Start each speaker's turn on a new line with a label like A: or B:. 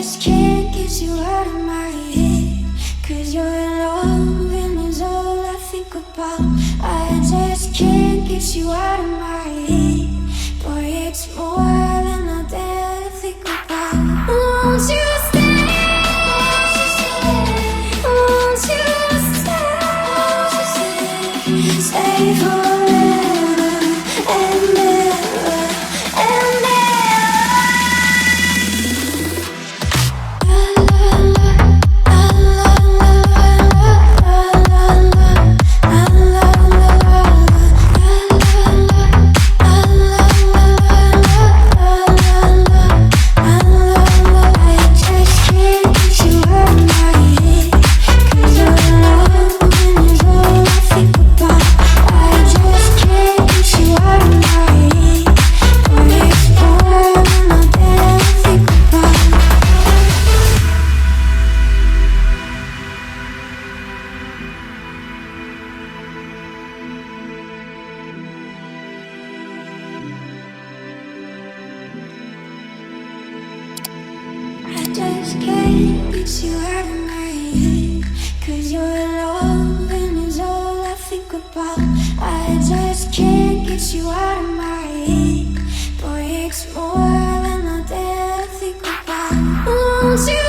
A: just can't get you out of my head. 'Cause your loving is all I think about. I just can't get you out of my head. Boy, it's more than I dare to think about. Won't you stay? Won't you stay? Stay forever and never and just can't get you out of my head. 'Cause your loving is all I think about. I just can't get you out of my head. Boy, it's more than I dare think about. Won't you